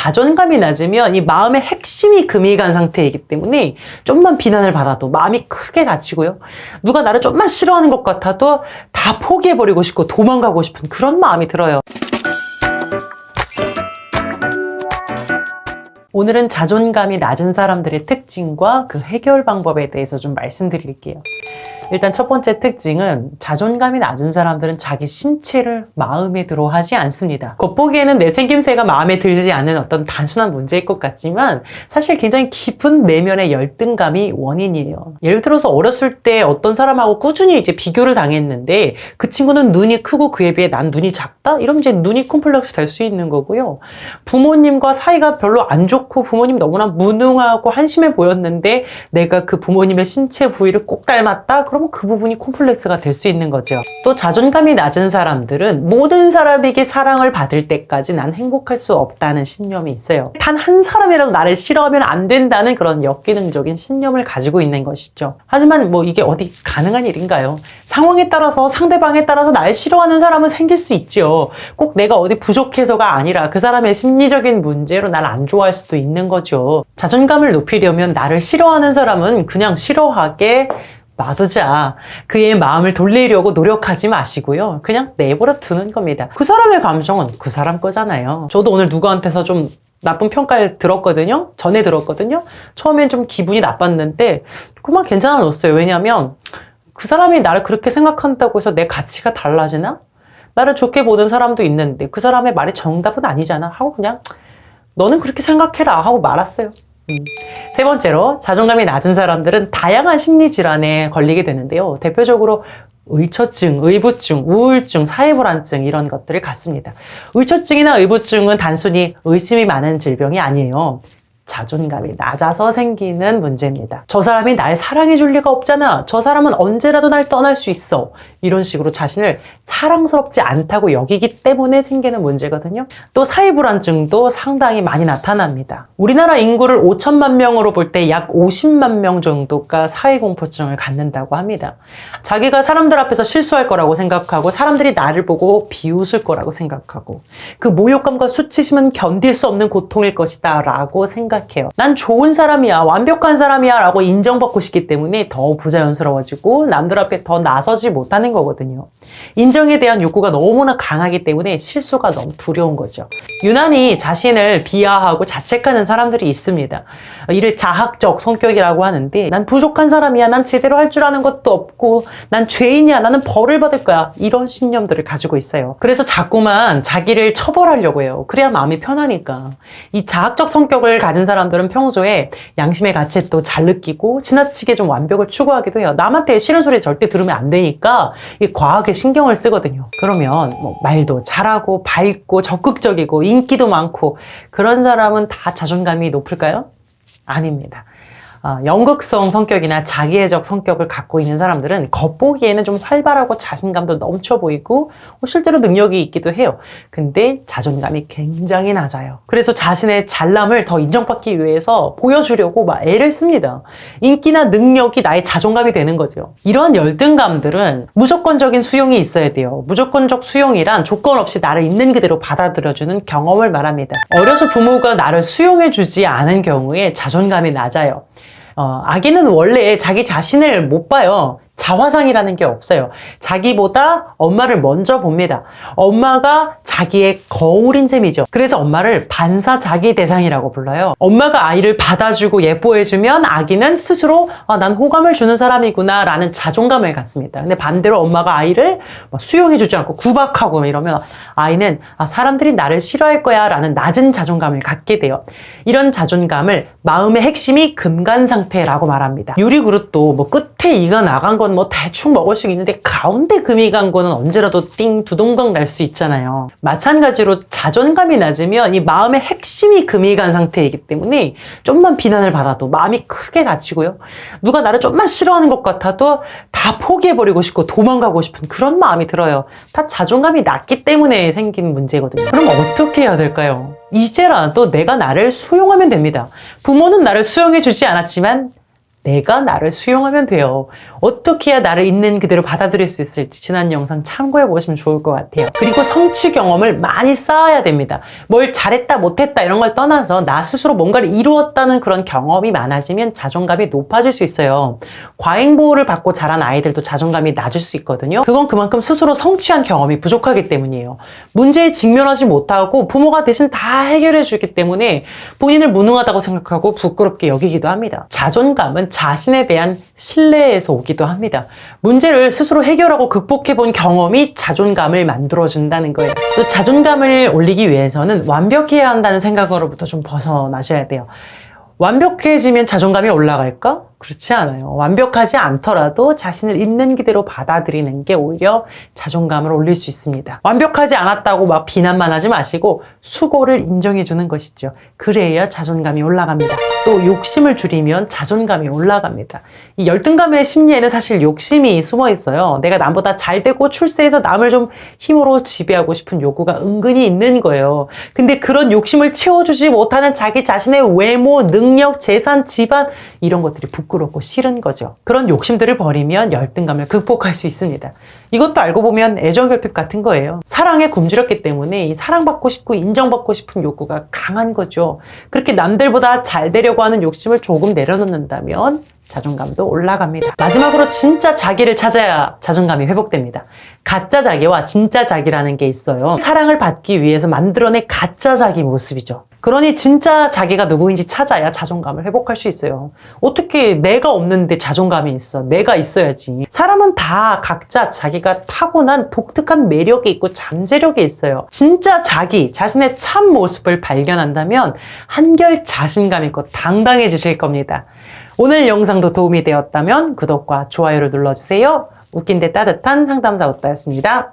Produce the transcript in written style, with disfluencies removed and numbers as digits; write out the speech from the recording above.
자존감이 낮으면 이 마음의 핵심이 금이 간 상태이기 때문에 좀만 비난을 받아도 마음이 크게 다치고요. 누가 나를 좀만 싫어하는 것 같아도 다 포기해버리고 싶고 도망가고 싶은 그런 마음이 들어요. 오늘은 자존감이 낮은 사람들의 특징과 그 해결 방법에 대해서 좀 말씀드릴게요. 일단 첫 번째 특징은 자존감이 낮은 사람들은 자기 신체를 마음에 들어 하지 않습니다. 겉보기에는 내 생김새가 마음에 들지 않는 어떤 단순한 문제일 것 같지만 사실 굉장히 깊은 내면의 열등감이 원인이에요. 예를 들어서 어렸을 때 어떤 사람하고 꾸준히 이제 비교를 당했는데 그 친구는 눈이 크고 그에 비해 난 눈이 작다? 이러면 이제 눈이 콤플렉스 될 수 있는 거고요. 부모님과 사이가 별로 안 좋고 부모님 너무나 무능하고 한심해 보였는데 내가 그 부모님의 신체 부위를 꼭 닮았다? 그러면 그 부분이 콤플렉스가 될 수 있는 거죠. 또 자존감이 낮은 사람들은 모든 사람에게 사랑을 받을 때까지 난 행복할 수 없다는 신념이 있어요. 단 한 사람이라도 나를 싫어하면 안 된다는 그런 역기능적인 신념을 가지고 있는 것이죠. 하지만 뭐 이게 어디 가능한 일인가요? 상황에 따라서 상대방에 따라서 날 싫어하는 사람은 생길 수 있죠. 꼭 내가 어디 부족해서가 아니라 그 사람의 심리적인 문제로 날 안 좋아할 수도 있는 거죠. 자존감을 높이려면 나를 싫어하는 사람은 그냥 싫어하게 놔두자. 그의 마음을 돌리려고 노력하지 마시고요. 그냥 내버려 두는 겁니다. 그 사람의 감정은 그 사람 거잖아요. 저도 오늘 누구한테서 좀 나쁜 평가를 들었거든요. 전에 들었거든요. 처음엔 좀 기분이 나빴는데 그만 괜찮아졌어요. 왜냐면 그 사람이 나를 그렇게 생각한다고 해서 내 가치가 달라지나? 나를 좋게 보는 사람도 있는데 그 사람의 말이 정답은 아니잖아 하고 그냥 너는 그렇게 생각해라 하고 말았어요. 세 번째로 자존감이 낮은 사람들은 다양한 심리 질환에 걸리게 되는데요. 대표적으로 의처증, 의부증, 우울증, 사회불안증 이런 것들을 갖습니다. 의처증이나 의부증은 단순히 의심이 많은 질병이 아니에요. 자존감이 낮아서 생기는 문제입니다. 저 사람이 날 사랑해 줄 리가 없잖아. 저 사람은 언제라도 날 떠날 수 있어. 이런 식으로 자신을 사랑스럽지 않다고 여기기 때문에 생기는 문제거든요. 또 사회불안증도 상당히 많이 나타납니다. 우리나라 인구를 5천만 명으로 볼 때 약 50만 명 정도가 사회공포증을 갖는다고 합니다. 자기가 사람들 앞에서 실수할 거라고 생각하고 사람들이 나를 보고 비웃을 거라고 생각하고 그 모욕감과 수치심은 견딜 수 없는 고통일 것이다 라고 생각해요. 난 좋은 사람이야, 완벽한 사람이야 라고 인정받고 싶기 때문에 더 부자연스러워지고 남들 앞에 더 나서지 못하는 거거든요. 인정에 대한 욕구가 너무나 강하기 때문에 실수가 너무 두려운 거죠. 유난히 자신을 비하하고 자책하는 사람들이 있습니다. 이를 자학적 성격이라고 하는데 난 부족한 사람이야, 난 제대로 할 줄 아는 것도 없고 난 죄인이야, 나는 벌을 받을 거야, 이런 신념들을 가지고 있어요. 그래서 자꾸만 자기를 처벌하려고 해요. 그래야 마음이 편하니까. 이 자학적 성격을 가진 사람들은 평소에 양심의 가책도 잘 느끼고 지나치게 좀 완벽을 추구하기도 해요. 남한테 싫은 소리 절대 들으면 안 되니까 과하게 신경을 쓰거든요. 그러면 뭐 말도 잘하고 밝고 적극적이고 인기도 많고 그런 사람은 다 자존감이 높을까요? 아닙니다. 연극성 성격이나 자기애적 성격을 갖고 있는 사람들은 겉보기에는 좀 활발하고 자신감도 넘쳐 보이고 실제로 능력이 있기도 해요. 근데 자존감이 굉장히 낮아요. 그래서 자신의 잘남을 더 인정받기 위해서 보여주려고 막 애를 씁니다. 인기나 능력이 나의 자존감이 되는 거죠. 이러한 열등감들은 무조건적인 수용이 있어야 돼요. 무조건적 수용이란 조건 없이 나를 있는 그대로 받아들여주는 경험을 말합니다. 어려서 부모가 나를 수용해주지 않은 경우에 자존감이 낮아요. 아기는 원래 자기 자신을 못 봐요. 자화상이라는 게 없어요. 자기보다 엄마를 먼저 봅니다. 엄마가 자기의 거울인 셈이죠. 그래서 엄마를 반사자기 대상이라고 불러요. 엄마가 아이를 받아주고 예뻐해주면 아기는 스스로 난 호감을 주는 사람이구나 라는 자존감을 갖습니다. 근데 반대로 엄마가 아이를 수용해주지 않고 구박하고 이러면 아이는 사람들이 나를 싫어할 거야 라는 낮은 자존감을 갖게 돼요. 이런 자존감을 마음의 핵심이 금간 상태라고 말합니다. 유리그릇도 뭐 끝에 이가 나간 건 뭐 대충 먹을 수 있는데 가운데 금이 간 거는 언제라도 띵 두동강 날 수 있잖아요. 마찬가지로 자존감이 낮으면 이 마음의 핵심이 금이 간 상태이기 때문에 좀만 비난을 받아도 마음이 크게 다치고요. 누가 나를 좀만 싫어하는 것 같아도 다 포기해버리고 싶고 도망가고 싶은 그런 마음이 들어요. 다 자존감이 낮기 때문에 생긴 문제거든요. 그럼 어떻게 해야 될까요? 이제라도 내가 나를 수용하면 됩니다. 부모는 나를 수용해주지 않았지만 내가 나를 수용하면 돼요. 어떻게 해야 나를 있는 그대로 받아들일 수 있을지 지난 영상 참고해 보시면 좋을 것 같아요. 그리고 성취 경험을 많이 쌓아야 됩니다. 뭘 잘했다 못했다 이런 걸 떠나서 나 스스로 뭔가를 이루었다는 그런 경험이 많아지면 자존감이 높아질 수 있어요. 과잉보호를 받고 자란 아이들도 자존감이 낮을 수 있거든요. 그건 그만큼 스스로 성취한 경험이 부족하기 때문이에요. 문제에 직면하지 못하고 부모가 대신 다 해결해 주기 때문에 본인을 무능하다고 생각하고 부끄럽게 여기기도 합니다. 자존감은 자신에 대한 신뢰에서 오기도 합니다. 문제를 스스로 해결하고 극복해 본 경험이 자존감을 만들어준다는 거예요. 또 자존감을 올리기 위해서는 완벽해야 한다는 생각으로부터 좀 벗어나셔야 돼요. 완벽해지면 자존감이 올라갈까? 그렇지 않아요. 완벽하지 않더라도 자신을 있는 그대로 받아들이는 게 오히려 자존감을 올릴 수 있습니다. 완벽하지 않았다고 막 비난만 하지 마시고 수고를 인정해 주는 것이죠. 그래야 자존감이 올라갑니다. 또 욕심을 줄이면 자존감이 올라갑니다. 이 열등감의 심리에는 사실 욕심이 숨어 있어요. 내가 남보다 잘 되고 출세해서 남을 좀 힘으로 지배하고 싶은 욕구가 은근히 있는 거예요. 근데 그런 욕심을 채워주지 못하는 자기 자신의 외모, 능력, 재산, 집안 이런 것들이 부끄럽고 싫은 거죠. 그런 욕심들을 버리면 열등감을 극복할 수 있습니다. 이것도 알고 보면 애정결핍 같은 거예요. 사랑에 굶주렸기 때문에 이 사랑받고 싶고 인정받고 싶은 욕구가 강한 거죠. 그렇게 남들보다 잘 되려고 하는 욕심을 조금 내려놓는다면 자존감도 올라갑니다. 마지막으로 진짜 자기를 찾아야 자존감이 회복됩니다. 가짜 자기와 진짜 자기라는 게 있어요. 사랑을 받기 위해서 만들어낸 가짜 자기 모습이죠. 그러니 진짜 자기가 누구인지 찾아야 자존감을 회복할 수 있어요. 어떻게 내가 없는데 자존감이 있어? 내가 있어야지. 사람은 다 각자 자기가 타고난 독특한 매력이 있고 잠재력이 있어요. 진짜 자기, 자신의 참 모습을 발견한다면 한결 자신감 있고 당당해지실 겁니다. 오늘 영상도 도움이 되었다면 구독과 좋아요를 눌러주세요. 웃긴 데 따뜻한 상담사 오따였습니다.